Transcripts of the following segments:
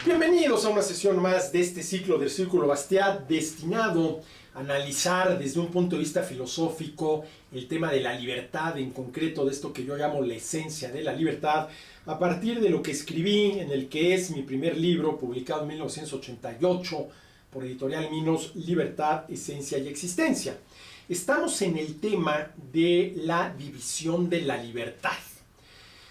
Bienvenidos a una sesión más de este ciclo del Círculo Bastiat, destinado a analizar desde un punto de vista filosófico el tema de la libertad, en concreto de esto que yo llamo la esencia de la libertad, a partir de lo que escribí en el que es mi primer libro, publicado en 1988 por Editorial Minos, Libertad, Esencia y Existencia. Estamos en el tema de la división de la libertad.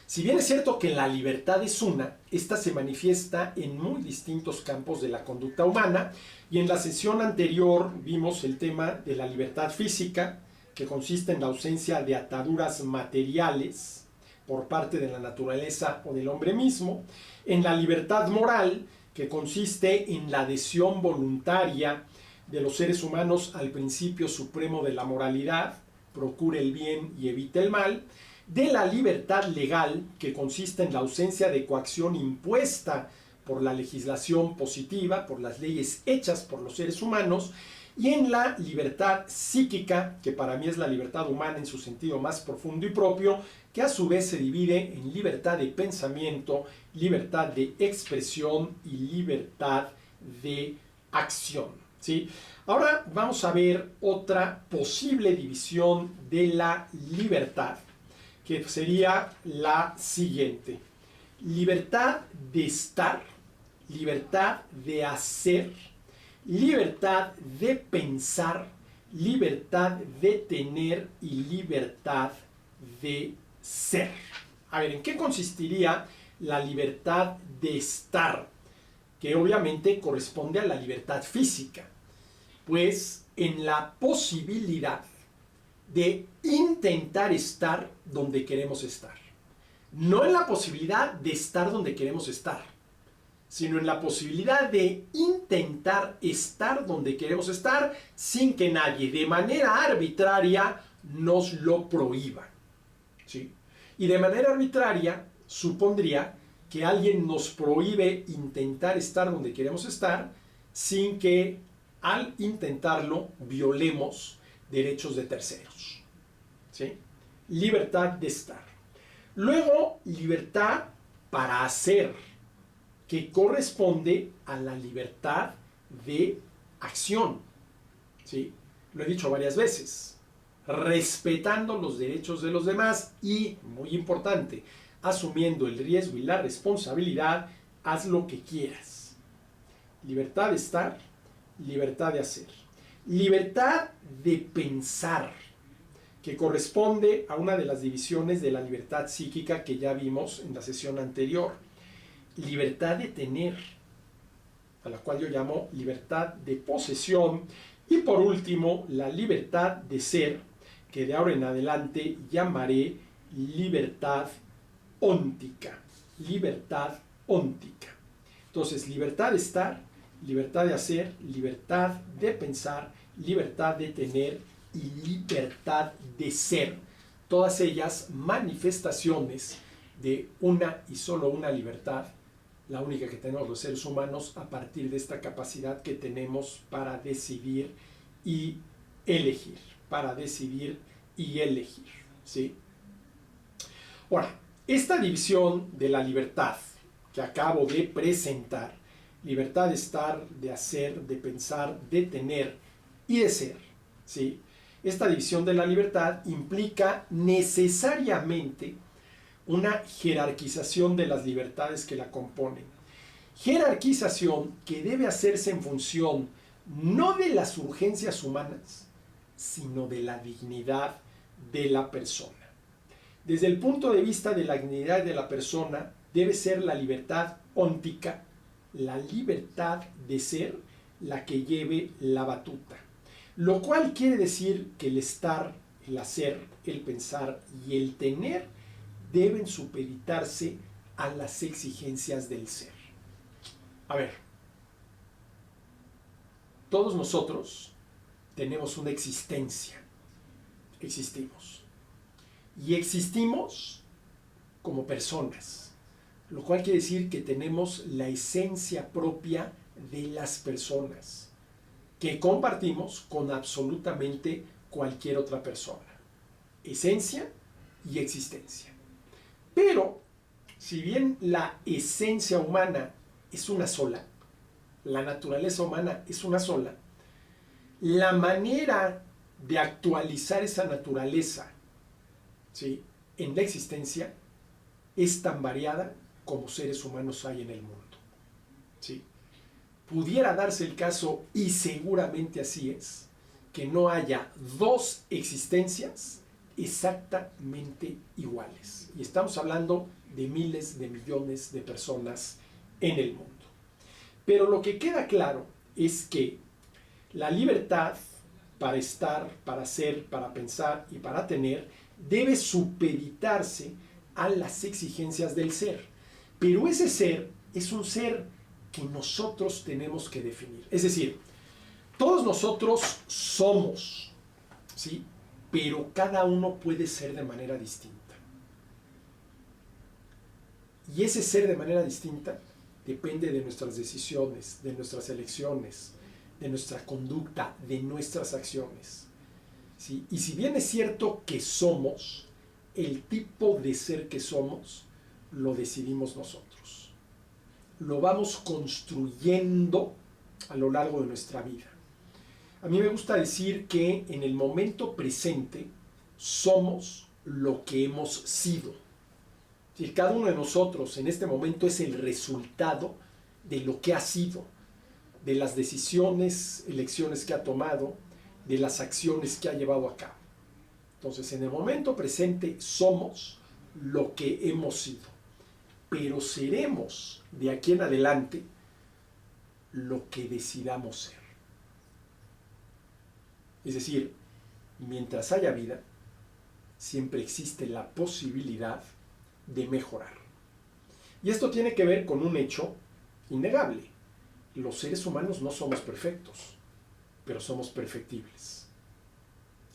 Si bien es cierto que la libertad es una, esta se manifiesta en muy distintos campos de la conducta humana, y en la sesión anterior vimos el tema de la libertad física, que consiste en la ausencia de ataduras materiales por parte de la naturaleza o del hombre mismo, en la libertad moral, que consiste en la adhesión voluntaria de los seres humanos al principio supremo de la moralidad, procure el bien y evite el mal, de la libertad legal, que consiste en la ausencia de coacción impuesta por la legislación positiva, por las leyes hechas por los seres humanos, y en la libertad psíquica, que para mí es la libertad humana en su sentido más profundo y propio, que a su vez se divide en libertad de pensamiento, libertad de expresión y libertad de acción. ¿Sí? Ahora vamos a ver otra posible división de la libertad, que sería la siguiente: libertad de estar, libertad de hacer, libertad de pensar, libertad de tener y libertad de ser. A ver, ¿en qué consistiría la libertad de estar? Que obviamente corresponde a la libertad física, pues en la posibilidad de intentar estar donde queremos estar. No en la posibilidad de estar donde queremos estar, sino en la posibilidad de intentar estar donde queremos estar sin que nadie de manera arbitraria nos lo prohíba. ¿Sí? Y de manera arbitraria supondría que alguien nos prohíbe intentar estar donde queremos estar sin que al intentarlo violemos derechos de terceros. ¿Sí? Libertad de estar. Luego, libertad para hacer, que corresponde a la libertad de acción. ¿Sí? Lo he dicho varias veces. Respetando los derechos de los demás y, muy importante, asumiendo el riesgo y la responsabilidad, haz lo que quieras. Libertad de estar, libertad de hacer. Libertad de pensar, que corresponde a una de las divisiones de la libertad psíquica que ya vimos en la sesión anterior. Libertad de tener, a la cual yo llamo libertad de posesión. Y por último, la libertad de ser, que de ahora en adelante llamaré libertad óntica. Libertad óntica. Entonces, libertad de estar, libertad de hacer, libertad de pensar, libertad de tener y libertad de ser. Todas ellas manifestaciones de una y solo una libertad, la única que tenemos los seres humanos, a partir de esta capacidad que tenemos para decidir y elegir. Para decidir y elegir. ¿Sí? Ahora, esta división de la libertad que acabo de presentar, libertad de estar, de hacer, de pensar, de tener y de ser, ¿sí? Esta división de la libertad implica necesariamente una jerarquización de las libertades que la componen. Jerarquización que debe hacerse en función no de las urgencias humanas, sino de la dignidad de la persona. Desde el punto de vista de la dignidad de la persona, debe ser la libertad óntica, la libertad de ser, la que lleve la batuta. Lo cual quiere decir que el estar, el hacer, el pensar y el tener deben supeditarse a las exigencias del ser. A ver, todos nosotros tenemos una existencia. Existimos. Y existimos como personas, lo cual quiere decir que tenemos la esencia propia de las personas, que compartimos con absolutamente cualquier otra persona. Esencia y existencia. Pero, si bien la esencia humana es una sola, la naturaleza humana es una sola, la manera de actualizar esa naturaleza, ¿sí?, en la existencia es tan variada como seres humanos hay en el mundo, ¿sí? Pudiera darse el caso, y seguramente así es, que no haya dos existencias exactamente iguales. Y estamos hablando de miles de millones de personas en el mundo. Pero lo que queda claro es que la libertad para estar, para ser, para pensar y para tener debe supeditarse a las exigencias del ser. Pero ese ser es un ser que nosotros tenemos que definir. Es decir, todos nosotros somos, ¿sí?, pero cada uno puede ser de manera distinta. Y ese ser de manera distinta depende de nuestras decisiones, de nuestras elecciones, de nuestra conducta, de nuestras acciones, ¿sí? Y si bien es cierto que somos, el tipo de ser que somos lo decidimos nosotros. Lo vamos construyendo a lo largo de nuestra vida. A mí me gusta decir que en el momento presente somos lo que hemos sido. Es decir, cada uno de nosotros en este momento es el resultado de lo que ha sido, de las decisiones, elecciones que ha tomado, de las acciones que ha llevado a cabo. Entonces, en el momento presente somos lo que hemos sido, pero seremos de aquí en adelante lo que decidamos ser. Es decir, mientras haya vida, siempre existe la posibilidad de mejorar. Y esto tiene que ver con un hecho innegable. Los seres humanos no somos perfectos, pero somos perfectibles.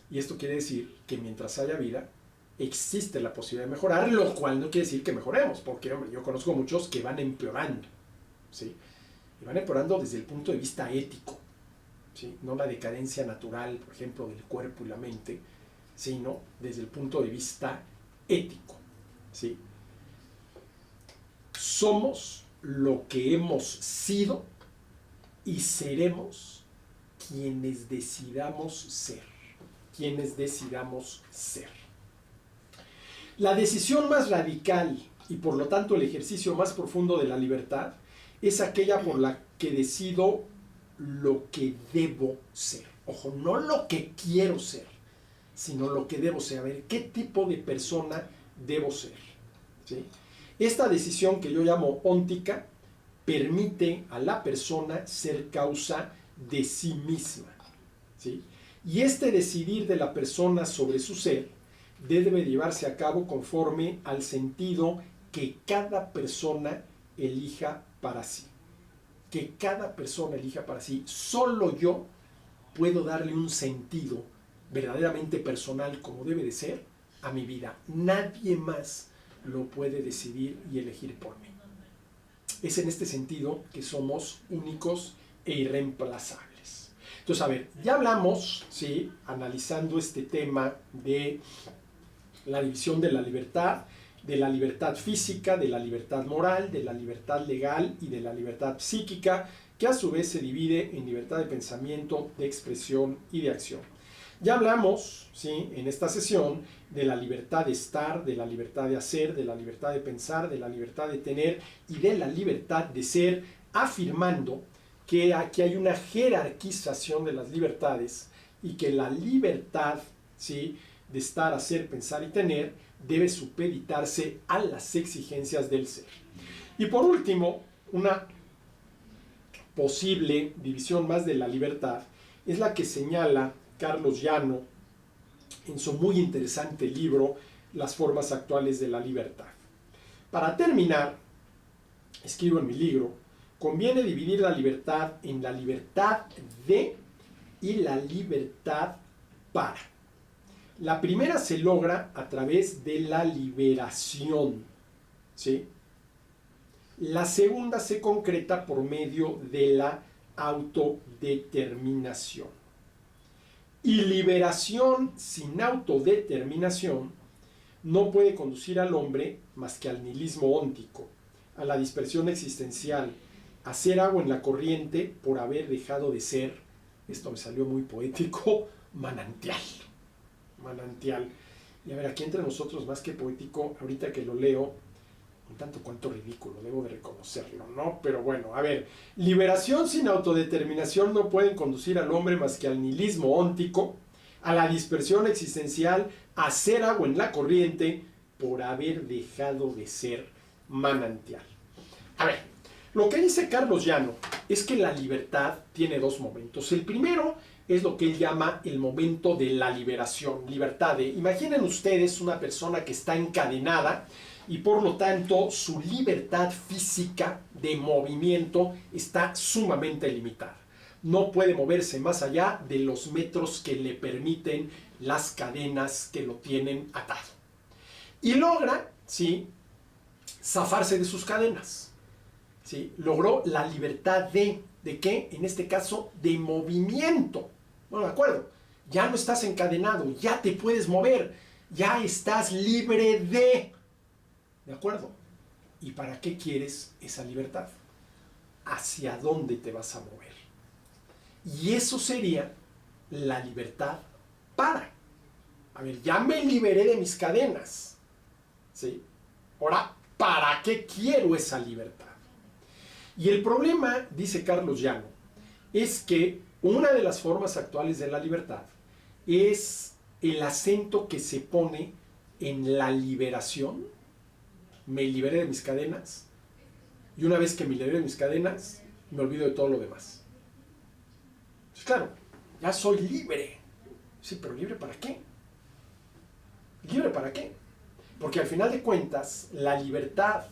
Y esto quiere decir que mientras haya vida, existe la posibilidad de mejorar, lo cual no quiere decir que mejoremos, porque hombre, yo conozco muchos que van empeorando, ¿sí? Y van empeorando desde el punto de vista ético, ¿sí? No la decadencia natural, por ejemplo, del cuerpo y la mente, sino desde el punto de vista ético, ¿sí? Somos lo que hemos sido y seremos quienes decidamos ser. Quienes decidamos ser. La decisión más radical y por lo tanto el ejercicio más profundo de la libertad es aquella por la que decido lo que debo ser. Ojo, no lo que quiero ser, sino lo que debo ser. A ver, ¿qué tipo de persona debo ser? ¿Sí? Esta decisión que yo llamo óntica permite a la persona ser causa de sí misma, ¿sí? Y este decidir de la persona sobre su ser debe llevarse a cabo conforme al sentido que cada persona elija para sí. Que cada persona elija para sí. Solo yo puedo darle un sentido verdaderamente personal, como debe de ser, a mi vida. Nadie más lo puede decidir y elegir por mí. Es en este sentido que somos únicos e irreemplazables. Entonces, a ver, ya hablamos, ¿sí?, analizando este tema de la división de la libertad física, de la libertad moral, de la libertad legal y de la libertad psíquica, que a su vez se divide en libertad de pensamiento, de expresión y de acción. Ya hablamos, ¿sí?, en esta sesión de la libertad de estar, de la libertad de hacer, de la libertad de pensar, de la libertad de tener y de la libertad de ser, afirmando que aquí hay una jerarquización de las libertades y que la libertad, ¿sí?, de estar, hacer, pensar y tener debe supeditarse a las exigencias del ser. Y por último, una posible división más de la libertad es la que señala Carlos Llano en su muy interesante libro Las formas actuales de la libertad. Para terminar, escribo en mi libro, conviene dividir la libertad en la libertad de y la libertad para. La primera se logra a través de la liberación, ¿sí? La segunda se concreta por medio de la autodeterminación. Y liberación sin autodeterminación no puede conducir al hombre más que al nihilismo óntico, a la dispersión existencial, hacer agua en la corriente por haber dejado de ser, esto me salió muy poético, manantial. Manantial. Y a ver, aquí entre nosotros, más que poético, ahorita que lo leo, un tanto cuanto ridículo, debo de reconocerlo, ¿no? Pero bueno, a ver, liberación sin autodeterminación no pueden conducir al hombre más que al nihilismo óntico, a la dispersión existencial, a hacer agua en la corriente por haber dejado de ser manantial. A ver, lo que dice Carlos Llano es que la libertad tiene dos momentos. El primero es lo que él llama el momento de la liberación, libertad de, imaginen ustedes una persona que está encadenada y por lo tanto su libertad física de movimiento está sumamente limitada. No puede moverse más allá de los metros que le permiten las cadenas que lo tienen atado. Y logra, ¿sí?, zafarse de sus cadenas. ¿Sí? Logró la libertad ¿de qué? En este caso, de movimiento. Bueno, de acuerdo, ya no estás encadenado, ya te puedes mover, ya estás libre ¿de acuerdo? ¿Y para qué quieres esa libertad? ¿Hacia dónde te vas a mover? Y eso sería la libertad para. A ver, ya me liberé de mis cadenas. ¿Sí? Ahora, ¿para qué quiero esa libertad? Y el problema, dice Carlos Llano, es que una de las formas actuales de la libertad es el acento que se pone en la liberación. Me liberé de mis cadenas y una vez que me liberé de mis cadenas, me olvido de todo lo demás. Pues claro, ya soy libre. Sí, pero ¿libre para qué? ¿Libre para qué? Porque al final de cuentas, la libertad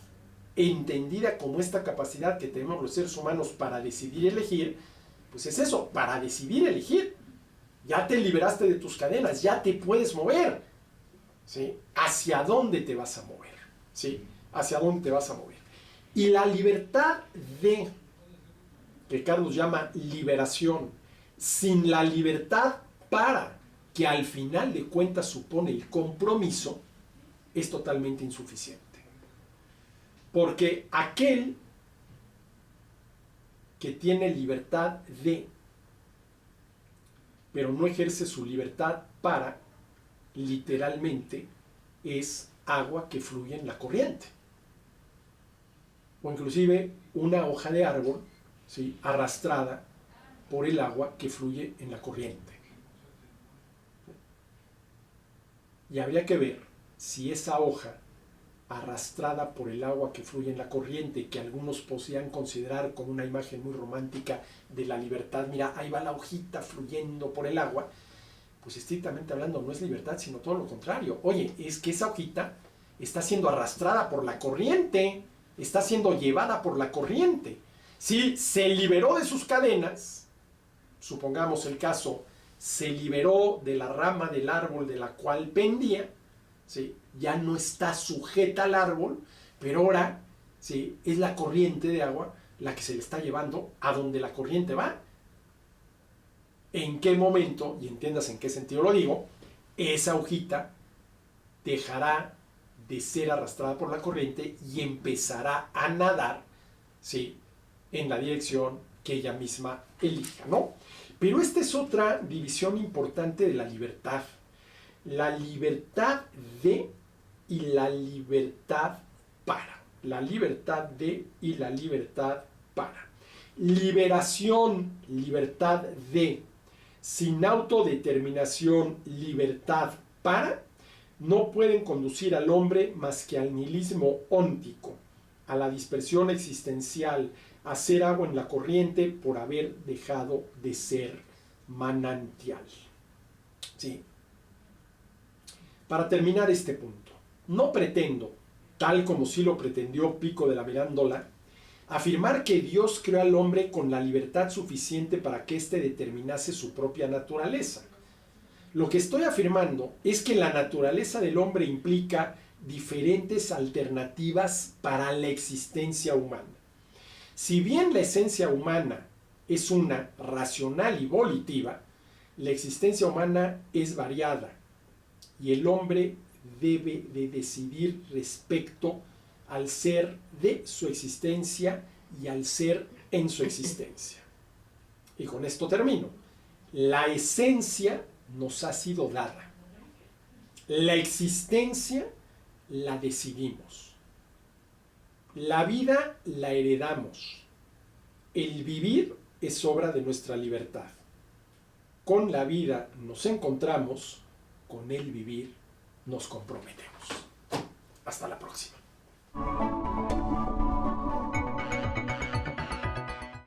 entendida como esta capacidad que tenemos los seres humanos para decidir y elegir, pues es eso, para decidir y elegir. Ya te liberaste de tus cadenas, ya te puedes mover. ¿Sí? ¿Hacia dónde te vas a mover? ¿Sí? ¿Hacia dónde te vas a mover? Y la libertad que Carlos llama liberación, sin la libertad para, que al final de cuentas supone el compromiso, es totalmente insuficiente. Porque aquel que tiene libertad pero no ejerce su libertad para, literalmente es agua que fluye en la corriente. O inclusive una hoja de árbol, ¿sí?, arrastrada por el agua que fluye en la corriente. Y habría que ver si esa hoja arrastrada por el agua que fluye en la corriente, que algunos podrían considerar como una imagen muy romántica de la libertad, mira, ahí va la hojita fluyendo por el agua, pues estrictamente hablando no es libertad, sino todo lo contrario. Oye, es que esa hojita está siendo arrastrada por la corriente, está siendo llevada por la corriente. Si se liberó de sus cadenas, supongamos el caso, se liberó de la rama del árbol de la cual pendía, ¿sí?, ya no está sujeta al árbol, pero ahora, ¿sí?, es la corriente de agua la que se le está llevando a donde la corriente va. ¿En qué momento, y entiendas en qué sentido lo digo, esa hojita dejará de ser arrastrada por la corriente y empezará a nadar, ¿sí?, en la dirección que ella misma elija, ¿no? Pero esta es otra división importante de la libertad. La libertad y la libertad para. La libertad y la libertad para. Liberación, libertad sin autodeterminación, libertad para, no pueden conducir al hombre más que al nihilismo óntico, a la dispersión existencial, a hacer agua en la corriente por haber dejado de ser manantial. ¿Sí? Para terminar este punto, no pretendo, tal como sí lo pretendió Pico de la Mirandola, afirmar que Dios creó al hombre con la libertad suficiente para que éste determinase su propia naturaleza. Lo que estoy afirmando es que la naturaleza del hombre implica diferentes alternativas para la existencia humana. Si bien la esencia humana es una racional y volitiva, la existencia humana es variada y el hombre debe de decidir respecto al ser de su existencia y al ser en su existencia. Y con esto termino. La esencia nos ha sido dada. La existencia la decidimos. La vida la heredamos. El vivir es obra de nuestra libertad. Con la vida nos encontramos, con el vivir nos comprometemos. Hasta la próxima.